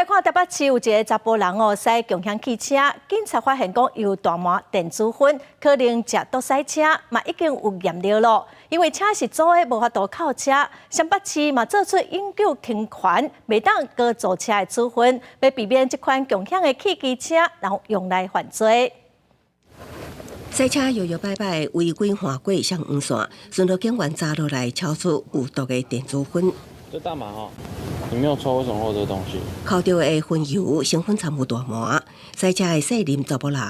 来看台北市有一个查甫人哦，驶共享汽车，警察发现讲有大麻电子烟，可能食毒驶车，嘛已经有验了咯。因为车是租的，无法度扣车。新北市嘛做出永久停权，袂当高造车的处分，要避免这款共享的汽机车，然后用来犯罪。 赛车摇摇摆摆，违规划过上黄线，顺路警员查落来，超出有毒的电子烟。这大麻哈，你没有抽，为什么会有这个东西？扣到的烟油成分掺有大麻。赛车的细林查甫人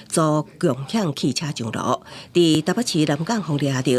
租共享汽车上路，伫台北市南港方抓到。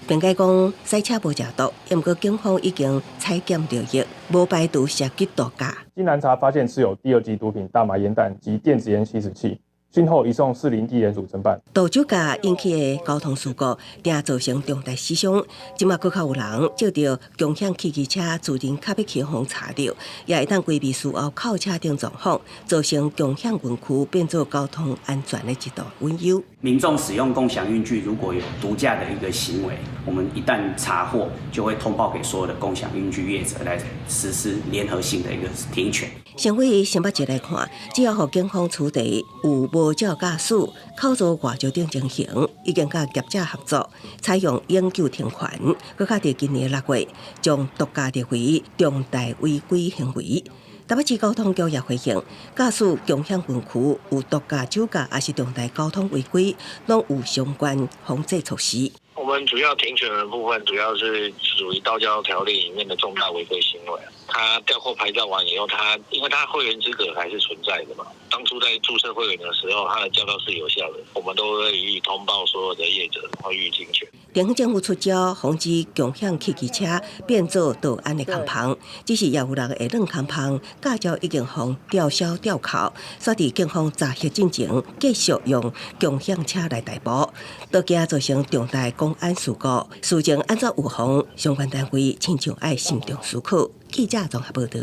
辩解讲赛车无食毒，不过警方已经采检调阅，无排除涉及毒驾。经南查发现持有第2级毒品大麻烟弹及电子烟吸食器。 讯后移送士林地检署侦办。毒酒驾引起的交通事故，定造成重大死伤。即马搁较有人借着共享汽机车自行卡要起互查到，也会当规避事后扣车等状况，造成共享园区变作交通安全的一道隐忧。民众使用共享运具，如果有毒驾的一个行为，我们一旦查获，就会通报给所有的共享运具业者来实施联合性的一个停权。先为新北市来看，只要互警方处理有无照驾驶、口座外招等情形，已经甲业者合作，采用永久停权，搁较伫今年6月，将毒驾列为重大违规行为。台北市交通局也回应，驾驶共享园区有毒驾、酒驾，还是重大交通违规，拢有相关防治措施。我们主要停权的部分，主要是属于道交条例里面的重大违规行为。他吊扣牌照完以后，因为他会员资格还是存在的嘛，当初在注册会员的时候，他的驾照是有效的，我们都会予以通报所有的业者，会予以停权。地方政府出招，防止共享汽机车变做盗案的空棚，只是也有人会乱空棚，驾照已经互吊销吊扣，所以警方查核进前，继续用共享车来逮捕，都惊造成重大公安事故。事情安怎预防？相关单位亲像爱慎重思考。记者综合报道。